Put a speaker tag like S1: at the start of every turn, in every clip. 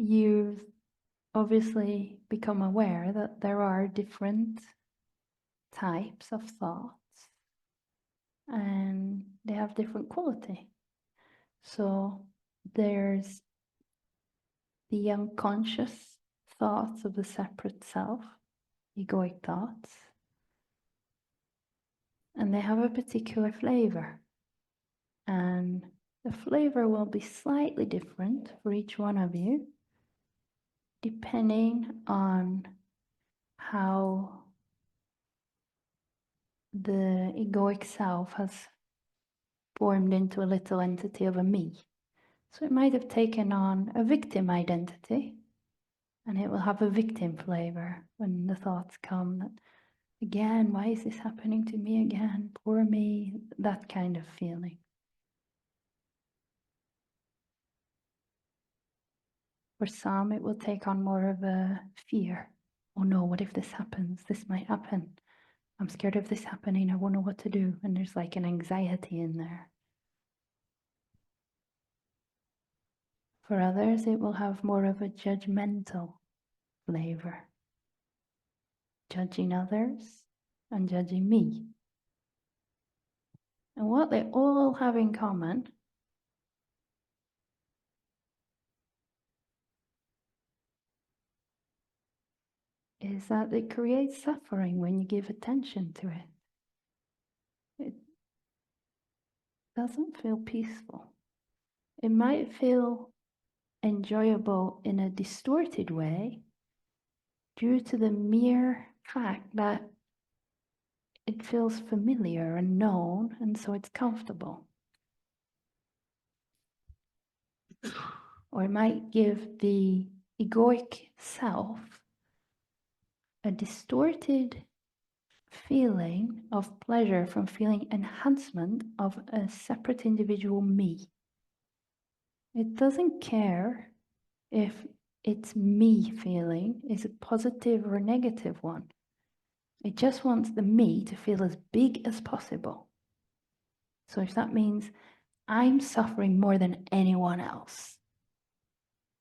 S1: you've obviously become aware that there are different types of thoughts and they have different quality. So there's the unconscious thoughts of the separate self, egoic thoughts, and they have a particular flavor. And the flavor will be slightly different for each one of you, depending on how the egoic self has formed into a little entity of a me. So it might have taken on a victim identity, and it will have a victim flavor when the thoughts come that, again, why is this happening to me again? Poor me, that kind of feeling. For some, it will take on more of a fear. Oh no, what if this happens? This might happen. I'm scared of this happening. I won't know what to do. And there's like an anxiety in there. For others, it will have more of a judgmental flavor. Judging others and judging me. And what they all have in common is that it creates suffering when you give attention to it. It doesn't feel peaceful. It might feel enjoyable in a distorted way due to the mere fact that it feels familiar and known, and so it's comfortable. Or it might give the egoic self a distorted feeling of pleasure from feeling enhancement of a separate individual me. It doesn't care if its me feeling is a positive or negative one. It just wants the me to feel as big as possible. So if that means I'm suffering more than anyone else,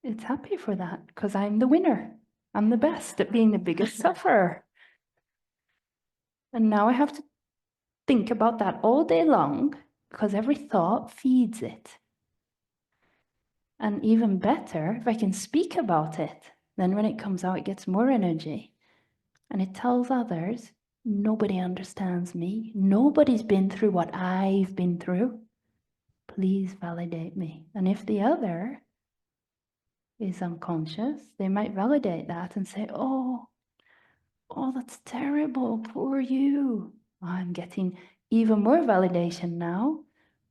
S1: it's happy for that because I'm the winner. I'm the best at being the biggest sufferer. And now I have to think about that all day long because every thought feeds it. And even better, if I can speak about it, then when it comes out, it gets more energy. And it tells others, nobody understands me. Nobody's been through what I've been through. Please validate me. And if the other is unconscious, they might validate that and say, oh, that's terrible, poor you. I'm getting even more validation now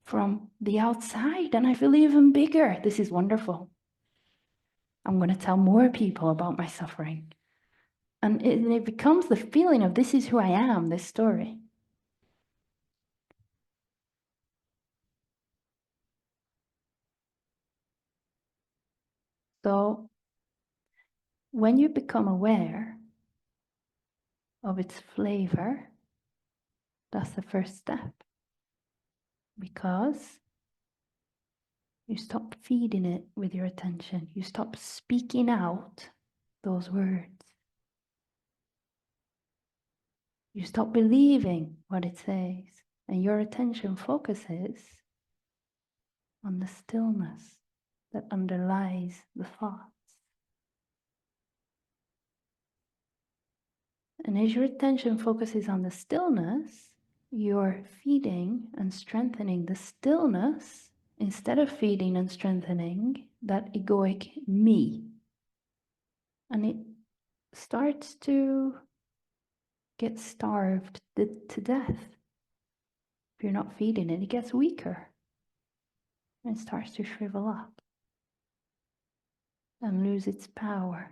S1: from the outside, and I feel even bigger. This is wonderful. I'm going to tell more people about my suffering. And it becomes the feeling of this is who I am, this story. So when you become aware of its flavor, that's the first step. Because you stop feeding it with your attention. You stop speaking out those words. You stop believing what it says. And your attention focuses on the stillness that underlies the thoughts. And as your attention focuses on the stillness, you're feeding and strengthening the stillness instead of feeding and strengthening that egoic me. And it starts to get starved to death. If you're not feeding it, it gets weaker and starts to shrivel up and lose its power.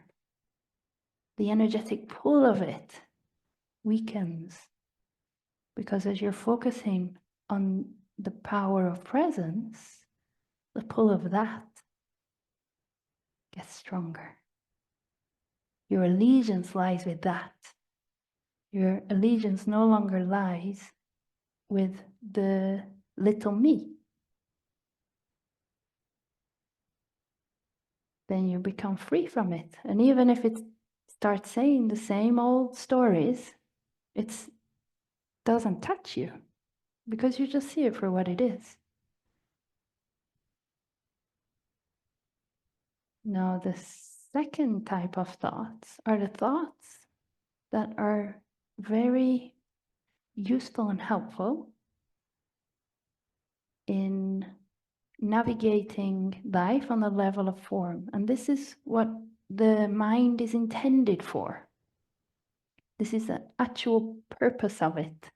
S1: The energetic pull of it weakens because as you're focusing on the power of presence, the pull of that gets stronger. Your allegiance lies with that. Your allegiance no longer lies with the little me. then you become free from it. And even if it starts saying the same old stories, it doesn't touch you because you just see it for what it is. Now, the second type of thoughts are the thoughts that are very useful and helpful in navigating life on the level of form. And this is what the mind is intended for. This is the actual purpose of it,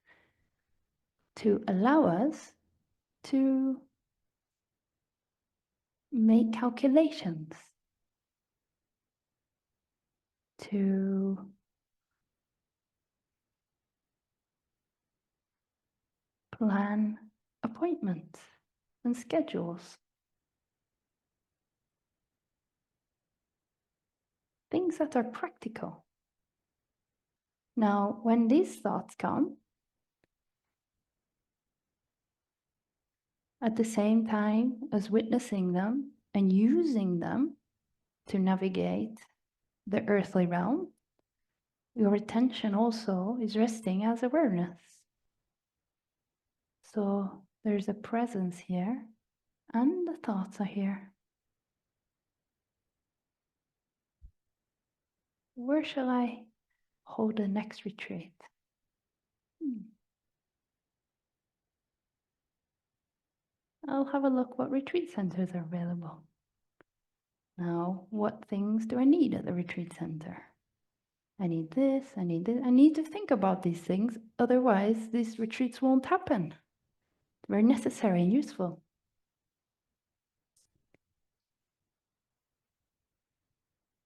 S1: to allow us to make calculations, to plan appointments and schedules, things that are practical. Now, when these thoughts come, at the same time as witnessing them and using them to navigate the earthly realm, your attention also is resting as awareness. So there's a presence here, and the thoughts are here. Where shall I hold the next retreat? I'll have a look what retreat centers are available. Now, what things do I need at the retreat center? I need this, I need this. I need to think about these things, otherwise these retreats won't happen. They're necessary and useful.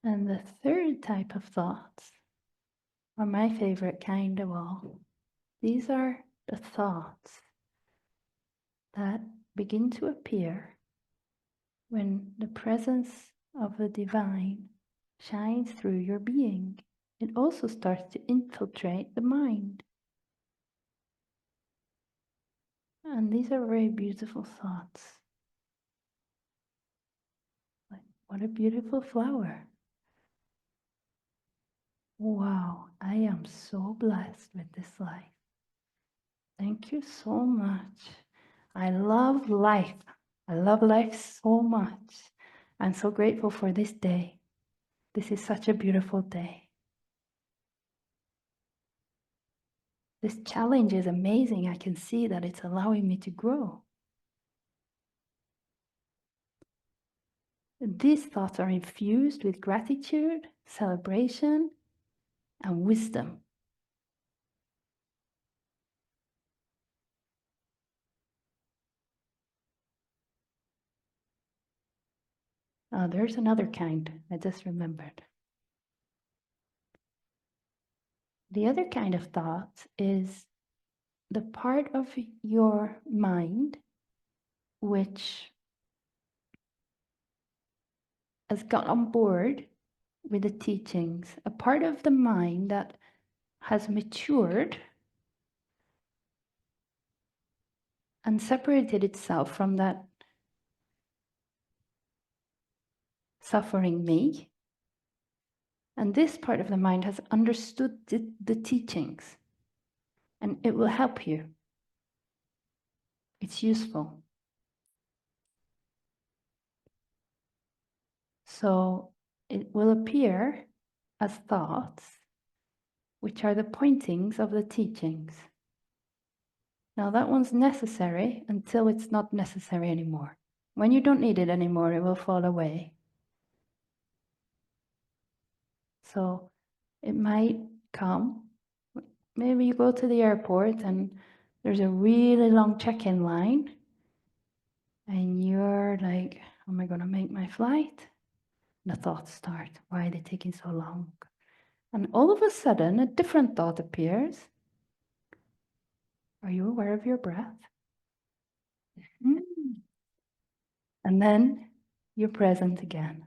S1: And the third type of thoughts are my favorite kind of all. These are the thoughts that begin to appear when the presence of the divine shines through your being. It also starts to infiltrate the mind. And these are very beautiful thoughts. Like, what a beautiful flower. Wow, I am so blessed with this life. Thank you so much. I love life. I love life so much. I'm so grateful for this day. This is such a beautiful day. This challenge is amazing. I can see that it's allowing me to grow. These thoughts are infused with gratitude, celebration, and wisdom. Oh, there's another kind I just remembered. The other kind of thought is the part of your mind which has got on board with the teachings, a part of the mind that has matured and separated itself from that suffering me. And this part of the mind has understood the teachings, and it will help you. It's useful. So it will appear as thoughts, which are the pointings of the teachings. Now that one's necessary until it's not necessary anymore. When you don't need it anymore, it will fall away. So it might come, maybe you go to the airport and there's a really long check-in line and you're like, am I gonna make my flight? And the thoughts start, why are they taking so long? And all of a sudden, a different thought appears. Are you aware of your breath? And then you're present again.